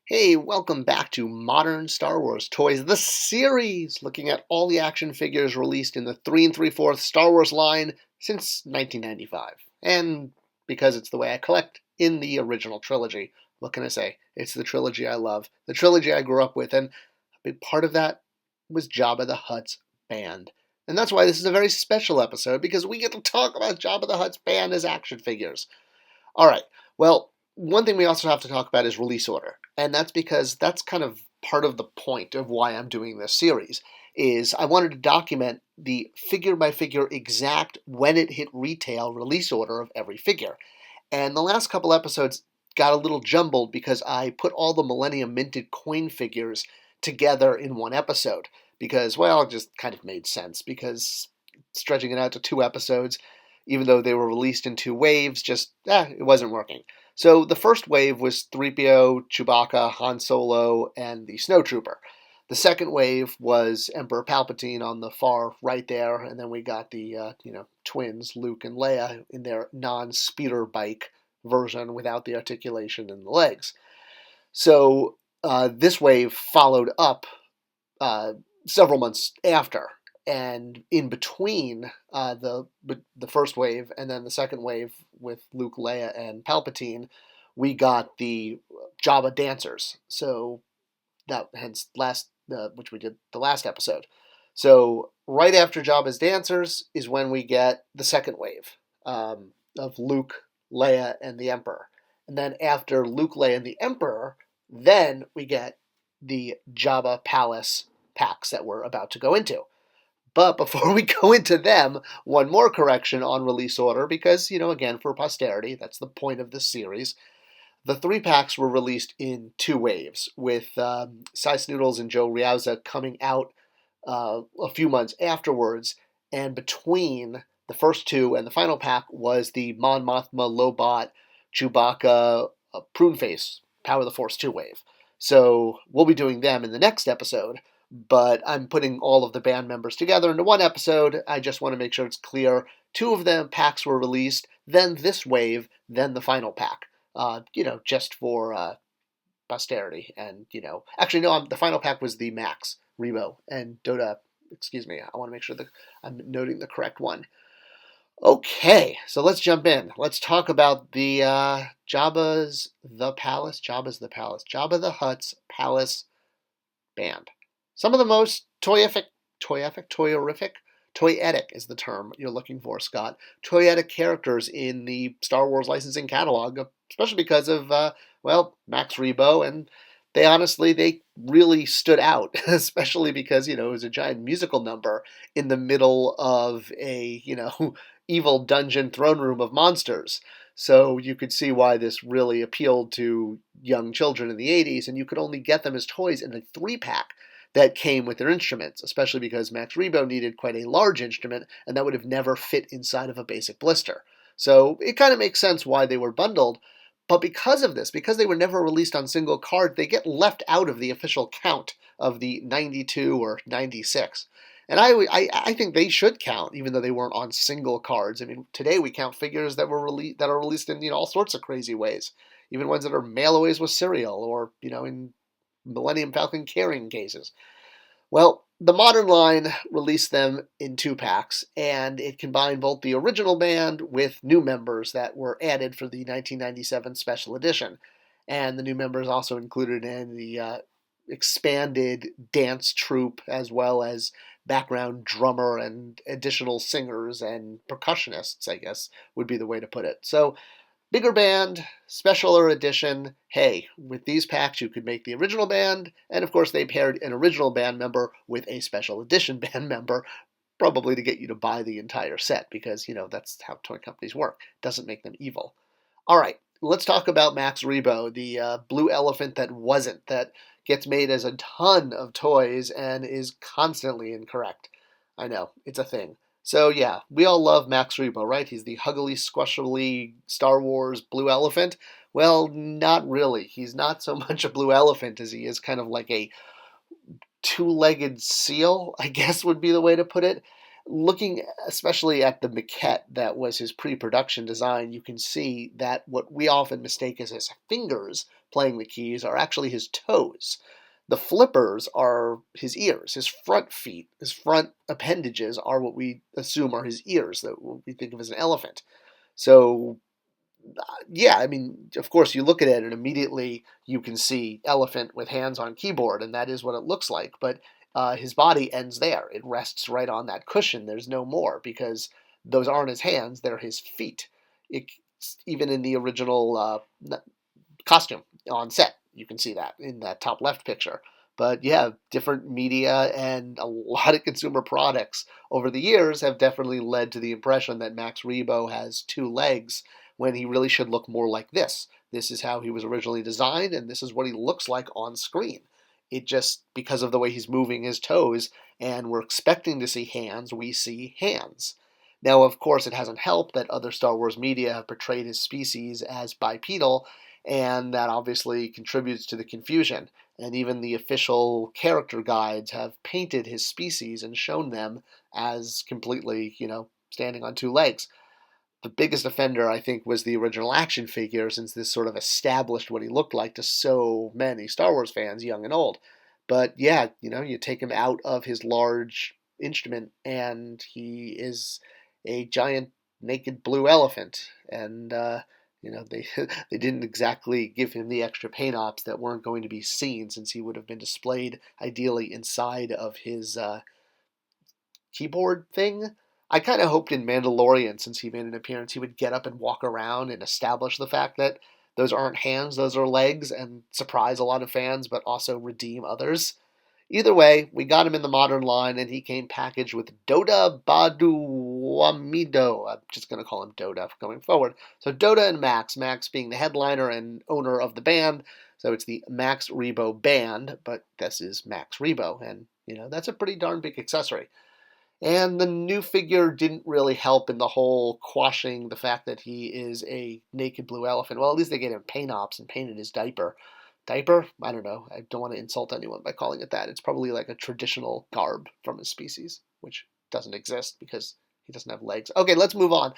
Hey, welcome back to Modern Star Wars Toys, the series, looking at all the action figures released in the 3 3/4 Star Wars line since 1995. And because it's the way I collect in the original trilogy, what can I say? It's the trilogy I love, the trilogy I grew up with, and a big part of that was Jabba the Hutt's band. And that's why this is a very special episode, because we get to talk about Jabba the Hutt's band as action figures. All right. Well, one thing we also have to talk about is release order. And that's because that's kind of part of the point of why I'm doing this series is I wanted to document the figure by figure exact when it hit retail release order of every figure. And the last couple episodes got a little jumbled because I put all the Millennium Minted coin figures together in one episode because, well, it just kind of made sense because stretching it out to two episodes, even though they were released in two waves, it wasn't working. So the first wave was 3PO, Chewbacca, Han Solo, and the Snowtrooper. The second wave was Emperor Palpatine on the far right there, and then we got the twins, Luke and Leia, in their non-speeder bike version without the articulation in the legs. So this wave followed up several months after, and in between the first wave and then the second wave with Luke, Leia, and Palpatine, we got the Jabba Dancers. So that hence which we did the last episode. So right after Jabba's Dancers is when we get the second wave of Luke, Leia, and the Emperor. And then after Luke, Leia, and the Emperor, then we get the Jabba Palace packs that we're about to go into. But before we go into them, one more correction on release order, because, again, for posterity, that's the point of this series. The three packs were released in two waves, with Sice Noodles and Joe Riauza coming out a few months afterwards, and between the first two and the final pack was the Mon Mothma, Lobot, Chewbacca, Pruneface, Power of the Force 2 wave. So we'll be doing them in the next episode, but I'm putting all of the band members together into one episode. I just want to make sure it's clear. Two of them packs were released, then this wave, then the final pack. Just for posterity. And, actually, no, the final pack was the Max, Rebo, and Dota. Excuse me, I want to make sure that I'm noting the correct one. Okay, so let's jump in. Let's talk about the Jabba the Hutt's Palace band. Some of the most toyific, toyorific, toyetic is the term you're looking for, Scott. Toyetic characters in the Star Wars licensing catalog, especially because of, Max Rebo, and they really stood out, especially because, it was a giant musical number in the middle of a, evil dungeon throne room of monsters. So you could see why this really appealed to young children in the 80s, and you could only get them as toys in a 3-pack that came with their instruments, especially because Max Rebo needed quite a large instrument, and that would have never fit inside of a basic blister. So it kind of makes sense why they were bundled, but because of this, because they were never released on single card, they get left out of the official count of the 92 or 96. And I think they should count, even though they weren't on single cards. I mean, today we count figures that are released in all sorts of crazy ways, even ones that are mail-aways with cereal, or in Millennium Falcon carrying cases. Well, the modern line released them in 2 packs, and it combined both the original band with new members that were added for the 1997 special edition. And the new members also included in the expanded dance troupe, as well as background drummer and additional singers and percussionists, I guess would be the way to put it. So bigger band, specialer edition. Hey, with these packs, you could make the original band, and of course, they paired an original band member with a special edition band member, probably to get you to buy the entire set, because, that's how toy companies work. Doesn't make them evil. All right, let's talk about Max Rebo, the blue elephant that gets made as a ton of toys and is constantly incorrect. I know, it's a thing. So yeah, we all love Max Rebo, right? He's the huggily, squashily Star Wars blue elephant. Well, not really. He's not so much a blue elephant as he is kind of like a two-legged seal, I guess would be the way to put it. Looking especially at the maquette that was his pre-production design, you can see that what we often mistake as his fingers playing the keys are actually his toes. The flippers are his ears, his front feet, his front appendages are what we assume are his ears, that we think of as an elephant. So, yeah, I mean, of course, you look at it and immediately you can see elephant with hands on keyboard, and that is what it looks like. But his body ends there. It rests right on that cushion. There's no more because those aren't his hands, they're his feet. It, even in the original costume on set, you can see that in that top left picture. But yeah, different media and a lot of consumer products over the years have definitely led to the impression that Max Rebo has two legs when he really should look more like this. This is how he was originally designed, and this is what he looks like on screen. It just, because of the way he's moving his toes, and we're expecting to see hands, we see hands. Now, of course, it hasn't helped that other Star Wars media have portrayed his species as bipedal, and that obviously contributes to the confusion. And even the official character guides have painted his species and shown them as completely, standing on two legs. The biggest offender, I think, was the original action figure, since this sort of established what he looked like to so many Star Wars fans, young and old. But yeah, you take him out of his large instrument, and he is a giant naked blue elephant. And they they didn't exactly give him the extra paint ops that weren't going to be seen, since he would have been displayed ideally inside of his keyboard thing. I kind of hoped in Mandalorian, since he made an appearance, he would get up and walk around and establish the fact that those aren't hands, those are legs, and surprise a lot of fans, but also redeem others. Either way, we got him in the modern line, and he came packaged with Doda Baduwamido. I'm just going to call him Doda going forward. So Doda and Max being the headliner and owner of the band. So it's the Max Rebo Band, but this is Max Rebo, and that's a pretty darn big accessory. And the new figure didn't really help in the whole quashing the fact that he is a naked blue elephant. Well, at least they gave him paint ops and painted his diaper. Diaper? I don't know. I don't want to insult anyone by calling it that. It's probably like a traditional garb from his species, which doesn't exist because he doesn't have legs. Okay, let's move on.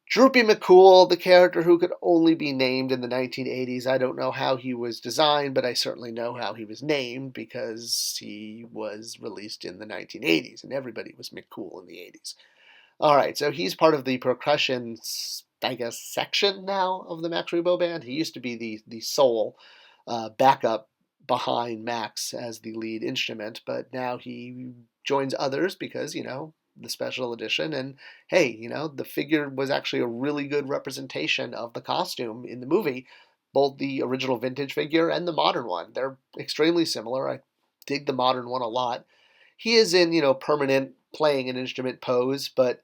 Droopy Mccool, the character who could only be named in the 1980s. I don't know how he was designed, but I certainly know how he was named because he was released in the 1980s, and everybody was Mccool in the 80s. All right, so he's part of the percussion, I guess, section now of the Max Rebo Band. He used to be the sole backup behind Max as the lead instrument, but now he joins others because, the special edition, and hey, the figure was actually a really good representation of the costume in the movie, both the original vintage figure and the modern one. They're extremely similar. I dig the modern one a lot. He is in, permanent playing an instrument pose, but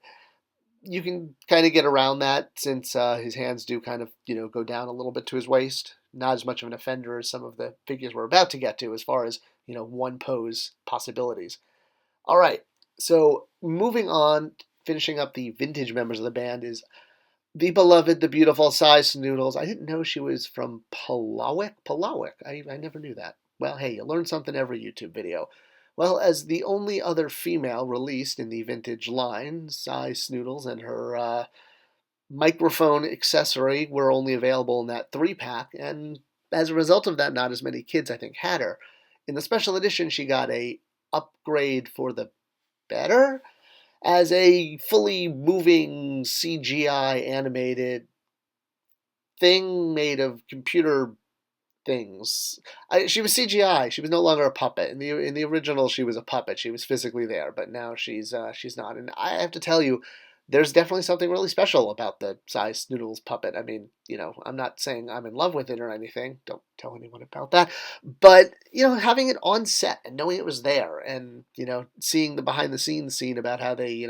you can kind of get around that since his hands do kind of, go down a little bit to his waist. Not as much of an offender as some of the figures we're about to get to as far as, one pose possibilities. All right. So moving on, finishing up the vintage members of the band is the beloved, the beautiful Cy Snootles. I didn't know she was from Palawick. I never knew that. Well, hey, you learn something every YouTube video. Well, as the only other female released in the vintage line, Cy Snootles and her microphone accessory were only available in that 3-pack, and as a result of that, not as many kids, I think, had her. In the special edition, she got a upgrade for the better as a fully moving CGI animated thing made of computer things. She was CGI. She was no longer a puppet. In the original, she was a puppet. She was physically there, but now she's not. And I have to tell you, there's definitely something really special about the Cy Noodles puppet. I mean, I'm not saying I'm in love with it or anything. Don't tell anyone about that. But, having it on set and knowing it was there and, seeing the behind the scenes scene about how they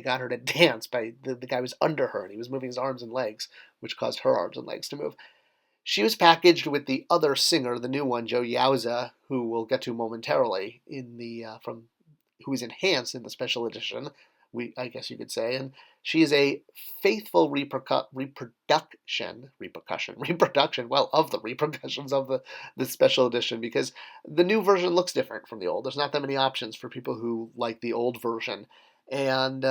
got her to dance by the guy was under her and he was moving his arms and legs, which caused her arms and legs to move. She was packaged with the other singer, the new one, Joe Yauza, who we'll get to momentarily who is enhanced in the special edition. I guess you could say, and she is a faithful reproduction, well, of the repercussions of the special edition, because the new version looks different from the old. There's not that many options for people who like the old version, and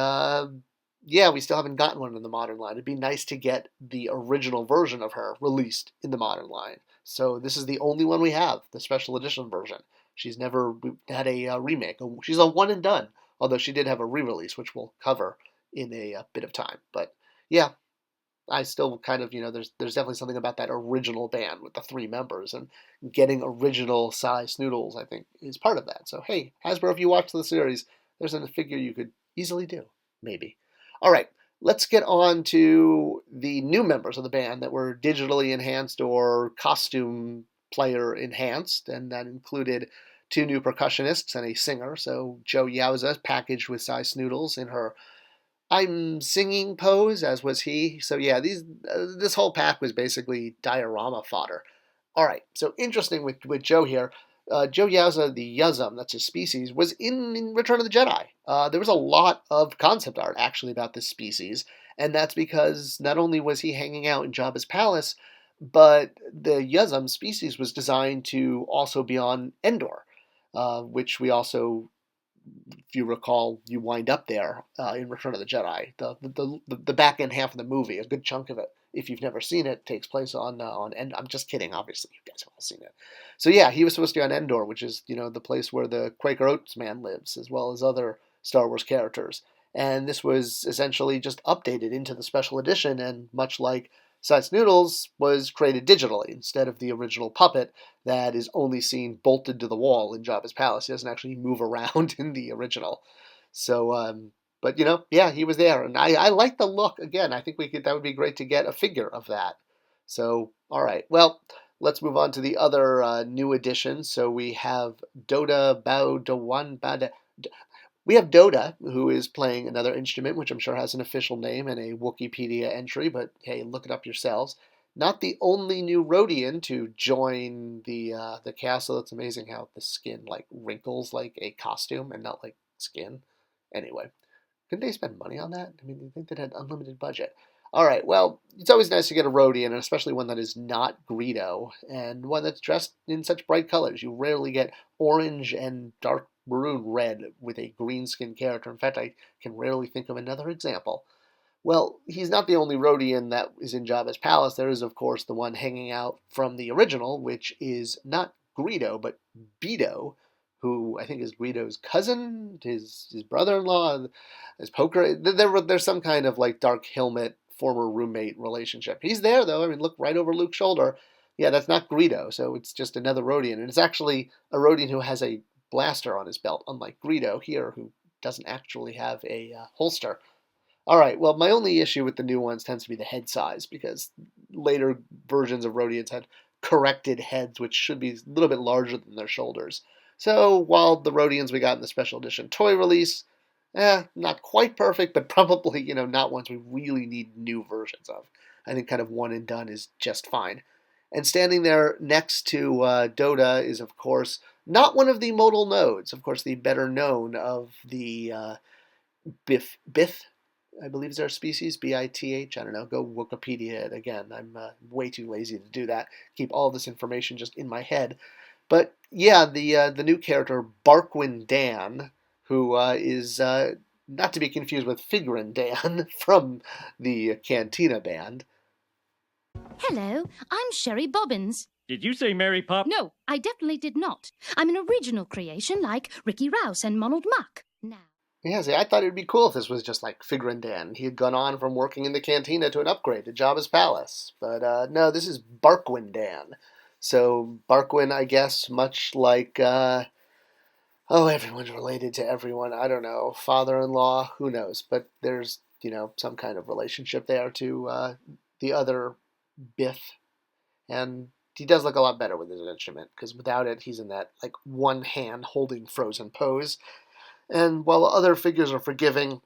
we still haven't gotten one in the modern line. It'd be nice to get the original version of her released in the modern line. So this is the only one we have, the special edition version. She's never had a remake. She's a one and done, although she did have a re-release, which we'll cover in a bit of time. But yeah, I still kind of, there's definitely something about that original band with the three members, and getting original size Snoodles, I think, is part of that. So hey, Hasbro, if you watch the series, there's a figure you could easily do, maybe. All right, let's get on to the new members of the band that were digitally enhanced or costume player enhanced, and that included two new percussionists and a singer. So Joe Yowza, packaged with size Snoodles in her I'm singing pose, as was he. So yeah, this whole pack was basically diorama fodder. All right, so interesting with Joe here. Joe Yowza, the Yuzum, that's his species, was in Return of the Jedi. There was a lot of concept art actually about this species, and that's because not only was he hanging out in Jabba's palace, but the Yuzum species was designed to also be on Endor, which we also, if you recall, you wind up there in Return of the Jedi. The back end half of the movie, a good chunk of it, if you've never seen it, takes place on Endor. I'm just kidding. Obviously, you guys have all seen it. So yeah, he was supposed to be on Endor, which is the place where the Quaker Oats man lives, as well as other Star Wars characters. And this was essentially just updated into the special edition, and much like Size Noodles, was created digitally instead of the original puppet that is only seen bolted to the wall in Jabba's palace. He doesn't actually move around in the original. So, but yeah, he was there, and I like the look. Again, I think that would be great to get a figure of that. So, all right, well, let's move on to the other new additions. So we have Doda Bao Dawan Bada. We have Doda, who is playing another instrument, which I'm sure has an official name and a Wikipedia entry, but hey, look it up yourselves. Not the only new Rhodian to join the cast, so it's amazing how the skin like wrinkles like a costume and not like skin. Anyway, couldn't they spend money on that? I mean, you think they had unlimited budget. All right, well, it's always nice to get a Rhodian, and especially one that is not Greedo, and one that's dressed in such bright colors. You rarely get orange and dark maroon red with a green skinned character. In fact, I can rarely think of another example. Well, he's not the only Rhodian that is in Jabba's palace. There is, of course, the one hanging out from the original, which is not Greedo, but Beto, who I think is Greedo's cousin, his brother-in-law, his poker. There's some kind of like dark helmet, former roommate relationship. He's there, though. I mean, look right over Luke's shoulder. Yeah, that's not Greedo, so it's just another Rhodian. And it's actually a Rhodian who has a blaster on his belt, unlike Greedo here, who doesn't actually have a holster. All right, well, my only issue with the new ones tends to be the head size, because later versions of Rhodians had corrected heads, which should be a little bit larger than their shoulders. So while the Rhodians we got in the special edition toy release, not quite perfect, but probably, not ones we really need new versions of. I think kind of one and done is just fine. And standing there next to Doda is, of course, not one of the modal nodes. Of course, the better known of the Bith, I believe is our species, Bith. I don't know. Go Wikipedia it again. I'm way too lazy to do that. Keep all this information just in my head. But yeah, the new character Barkwin Dan, who is not to be confused with Figrin Dan from the Cantina Band. Hello, I'm Sherry Bobbins. Did you say Mary Pop? No, I definitely did not. I'm an original creation like Ricky Rouse and Ronald Muck. Now. Yeah, see, I thought it would be cool if this was just like Figrin Dan. He had gone on from working in the cantina to an upgrade to Jabba's palace. But no, this is Barkwin Dan. So Barkwin, I guess, much like, everyone's related to everyone. I don't know, father-in-law, who knows? But there's, some kind of relationship there to the other Biff. And he does look a lot better with his instrument, because without it, he's in that, like, one hand holding frozen pose. And while other figures are forgiving,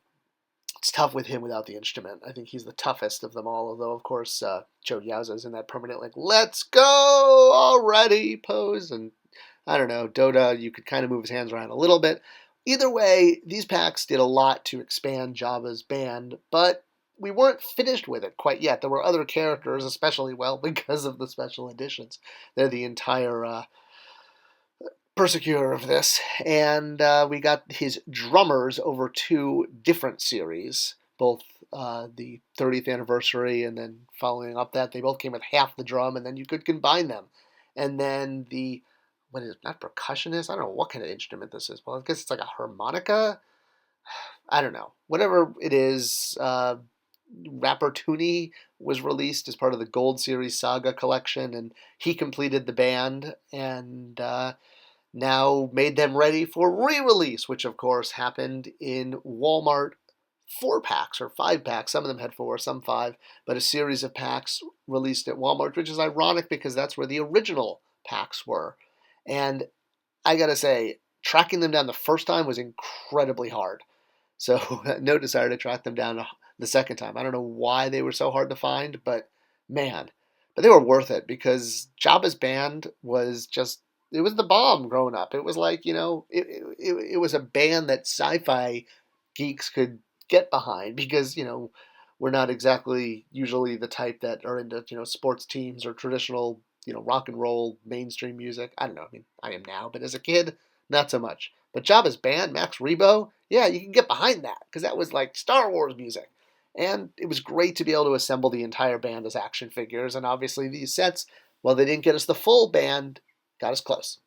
it's tough with him without the instrument. I think he's the toughest of them all, although, of course, Joe Yowza's in that permanent, like, let's go already pose. And I don't know, Doda, you could kind of move his hands around a little bit. Either way, these packs did a lot to expand Jabba's band, but we weren't finished with it quite yet. There were other characters, especially, because of the special editions. They're the entire persecutor of this, and we got his drummers over two different series, both the 30th anniversary and then following up that, they both came with half the drum, and then you could combine them. And then the, what is it, not percussionist? I don't know what kind of instrument this is. Well, I guess it's like a harmonica. I don't know. Whatever it is, rapper Toony was released as part of the Gold Series Saga collection, and he completed the band and now made them ready for re-release, which of course happened in Walmart 4-packs or 5-packs. Some of them had 4, some 5, but a series of packs released at Walmart, which is ironic because that's where the original packs were. And I gotta say, tracking them down the first time was incredibly hard. So no desire to track them down the second time. I don't know why they were so hard to find, but man, but they were worth it because Jabba's band was just, it was the bomb growing up. It was like, it was a band that sci-fi geeks could get behind because, we're not exactly usually the type that are into, sports teams or traditional, rock and roll mainstream music. I don't know. I mean, I am now, but as a kid, not so much. But Jabba's band, Max Rebo, yeah, you can get behind that because that was like Star Wars music. And it was great to be able to assemble the entire band as action figures. And obviously, these sets, while they didn't get us the full band, got us close.